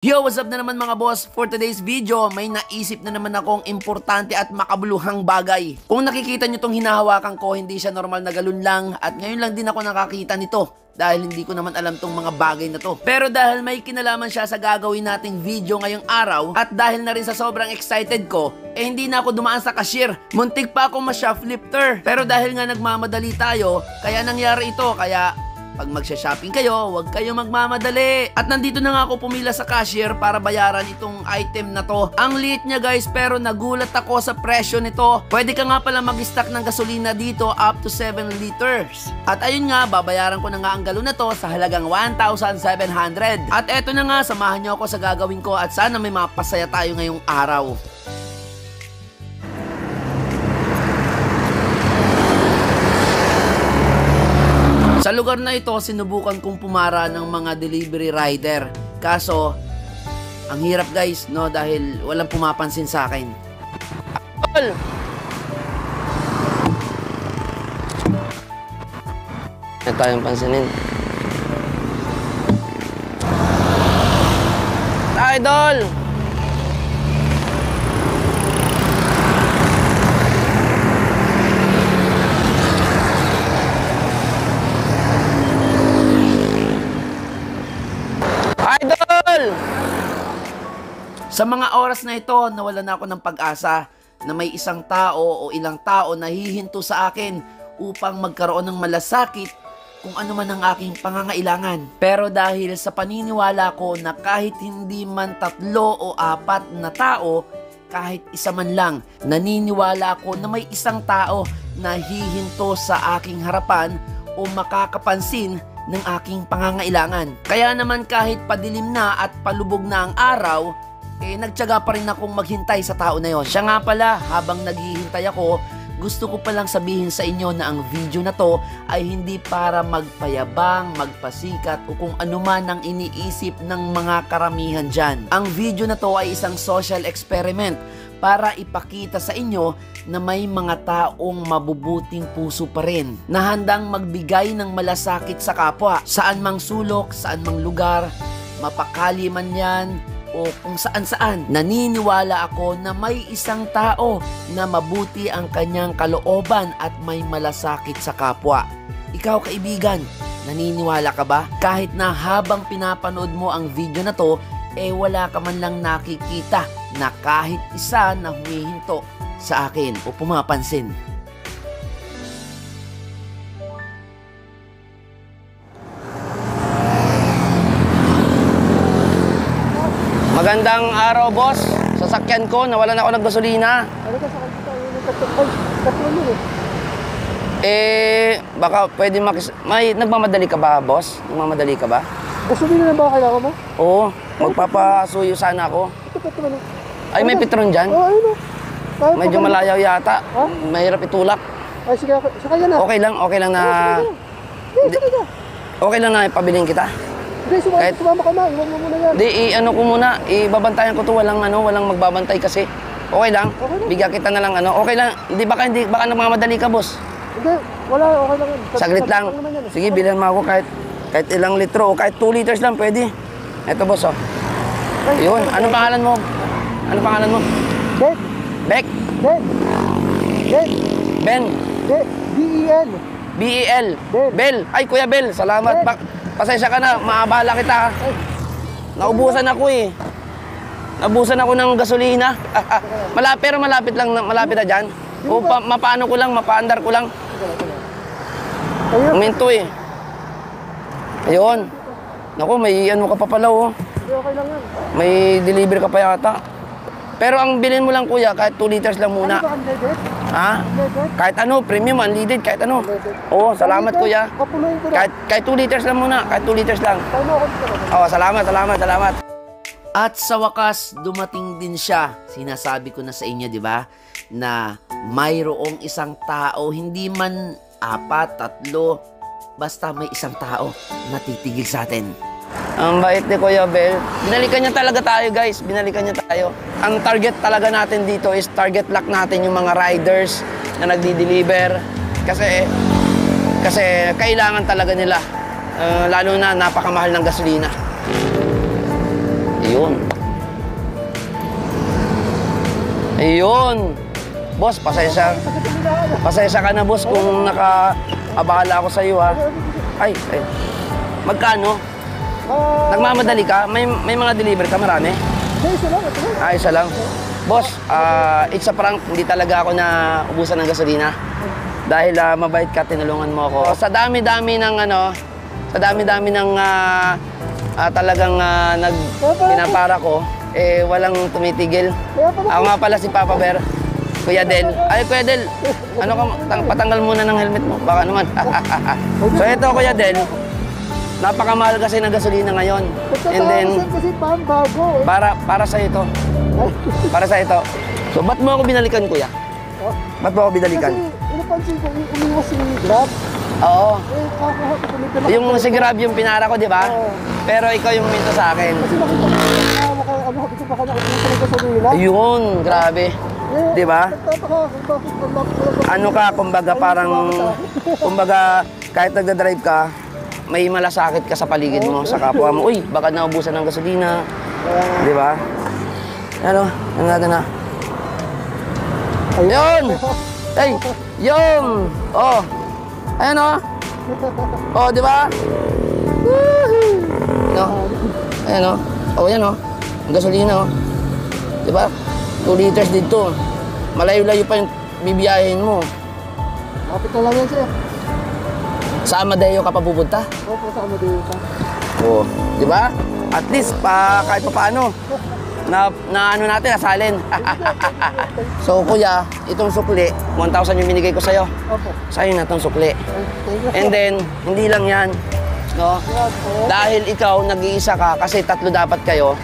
Yo, what's up na naman mga boss? For today's video, may naisip na naman akong importante at makabuluhang bagay. Kung nakikita nyo tong hinahawakan ko, hindi siya normal na galon lang at ngayon lang din ako nakakita nito dahil hindi ko naman alam tong mga bagay na to. Pero dahil may kinalaman siya sa gagawin nating video ngayong araw at dahil na rin sa sobrang excited ko, hindi na ako dumaan sa cashier. Muntik pa ako ma-shoplifter. Pero dahil nga nagmamadali tayo, kaya nangyari ito, kaya pag magsha-shopping kayo, huwag kayo magmamadali. At nandito na nga ako pumila sa cashier para bayaran itong item na to. Ang liit niya guys, pero nagulat ako sa presyo nito. Pwede ka nga pala mag-stock ng gasolina dito up to 7 liters. At ayun nga, babayaran ko na nga ang galon na to sa halagang 1,700. At eto na nga, samahan niyo ako sa gagawin ko at sana may mapasaya tayo ngayong araw. Sa lugar na ito, sinubukan kong pumara ng mga delivery rider. Kaso, ang hirap guys, no? Dahil walang pumapansin sa akin. Tol! Huwag tayong pansinin. Idol! Sa mga oras na ito, nawalan na ako ng pag-asa na may isang tao o ilang tao na hihinto sa akin upang magkaroon ng malasakit kung ano man ang aking pangangailangan. Pero dahil sa paniniwala ko na kahit hindi man 3 o 4 na tao, kahit isa man lang, naniniwala ako na may isang tao na hihinto sa aking harapan o makakapansin ng aking pangangailangan. Kaya naman kahit padilim na at palubog na ang araw, nagtiyaga pa rin akong maghintay sa tao na yon. Siya nga pala, habang naghihintay ako, gusto ko palang sabihin sa inyo na ang video na to ay hindi para magpayabang, magpasikat o kung ano man ang iniisip ng mga karamihan dyan. Ang video na to ay isang social experiment para ipakita sa inyo na may mga taong mabubuting puso pa rin na handang magbigay ng malasakit sa kapwa. Saan mang sulok, saan mang lugar, mapakali man yan o kung saan-saan, naniniwala ako na may isang tao na mabuti ang kanyang kalooban at may malasakit sa kapwa. Ikaw kaibigan, naniniwala ka ba? Kahit na habang pinapanood mo ang video na to, wala ka man lang nakikita na kahit isa na humihinto sa akin o pumapansin. Magandang araw, boss. Sasakyan ko, nawalan ako ng gasolina. Ano ka sa kanya? Baka pwede may nagmamadali ka ba, boss? Nagmamadali ka ba? Gasolina na ba kailangan mo? Oo, magpapasuyo sana ako. Ito na. Ay, may Petron dyan? Oo, ayun o. Medyo malayaw yata. Ha? Mahirap itulak. Ay, sige, sa kanya na. Okay lang na... Okay lang na ipabiling kita. Hindi, sumama ka na. Iwan mo muna yan. Di, ano ko muna, ibabantayan ko to, walang magbabantay kasi. Okay lang? Okay lang. Bigyan kita na lang okay lang. Baka nagmamadali ka, boss. Hindi, wala, okay lang. Saglit lang. Sige, bilhan mo ako kahit ilang litro o kahit 2 liters lang, pwede. Eto, boss, oh. Yun, anong pangalan mo? Anong pangalan mo? Ben. Beck? Ben. Ben? B-E-L. B-E-L? Ben. Bel? Ay, Kuya Bel, salamat. Ben. Pasensya ka na, maaabala kita. Naubusan ako eh. Naubusan ako ng gasolina. Pero malapit na dyan. O mapaano ko lang, mapaandar ko lang. Uminto eh. Ayun. Naku, may ano ka pa pala oh. Okay lang yan. May deliver ka pa yata. Pero ang bilhin mo lang kuya, kahit 2 liters lang muna. Ano ba, unleaded? Ha? Unleaded? Kahit ano, premium, unleaded, kahit ano. Unleaded. Oo, salamat kuya. Papunuin ko na. Kahit 2 liters lang muna, kahit 2 liters lang. Tayo mo ako dito. Oo, salamat. At sa wakas, dumating din siya. Sinasabi ko na sa inyo, di ba? Na mayroong isang tao, hindi man 4, 3, basta may isang tao na titigil sa atin. Ang bait ni Kuya Bel. Binalikan niya talaga tayo, guys. Binalikan niya tayo. Ang target talaga natin dito is target lock natin yung mga riders na nagdi-deliver. Kasi kailangan talaga nila. Lalo na napakamahal ng gasolina. Ayun. Ayun. Boss, pasensya ka na, boss, kung nakaabala ako sa iyo, ha. Ay. Magkano? Nagmamadali ka? May mga deliver ka, marami? Isa lang, ito lang. Isa lang. Boss, it's a prank. Hindi talaga ako na ubusan ng gasolina. Dahil mabait ka, tinulungan mo ako. Sa dami-dami ng talagang pinapara ko, walang tumitigil. Ako nga pala si Papa Bear. Kuya Del. Ay, Kuya Del, patanggal muna ng helmet mo. Baka naman. So ito, Kuya Del, napakamahal kasi ng gasolina ngayon. And then, Kasi bago eh. para sa ito. Para sa ito. So, ba't mo ako binalikan, Kuya? Ba't mo ako binalikan? Kasi inapansin ko, umiwas yung Grab. Oo. Kakaha ko tumitin ako. Yung si Grab yung pinara ko, di ba? Oo. Pero ikaw yung minto sa akin. Kasi nakita ko, gusto pa ka nakikita ng gasolina. Ayun, grabe. Di ba? Nagtataka kung bakit walang Ano ka, kumbaga parang, kumbaga kahit nagdadrive ka, may malasakit ka sa paligid mo, sa kapwa mo. Uy, baka naubusan ng gasolina. Di ba? Ano natin na? Ayun! Ay! Yung! Oh! Ayan oh! Oh, di ba? No? Ayan oh! Oh, yan oh! Ang gasolina oh! Di ba? 2 liters dito. Malayo-layo pa yung bibiyahin mo. Kapit na lang yan siya. Sa Amadeo ka pa pupunta? Opo, sa Amadeo ka. Oo. Di ba? At least, kahit pa paano, na ano natin, nasalin. So, kuya, itong sukli, 1,000 yung binigay ko sa'yo. Opo. Sa'yo na itong sukli. Thank you. And then, hindi lang yan. No? Dahil ikaw, nag-iisa ka, kasi 3 dapat kayo,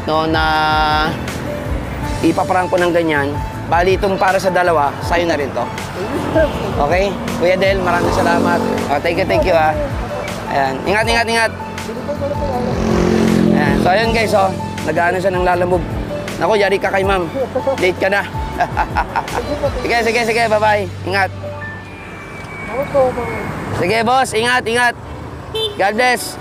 no, na ipaprank ko ng ganyan. Bali, itong para sa 2, sa'yo na rin to. Okay? Kuya Del, maraming salamat. Oh, thank you, ha. Ayan. Ingat. Ayan. So, ayun guys, oh. Nag-ano siya ng lalamog. Naku, yari ka kay ma'am. Late ka na. Sige. Bye-bye. Ingat. Sige, boss. Ingat. God bless.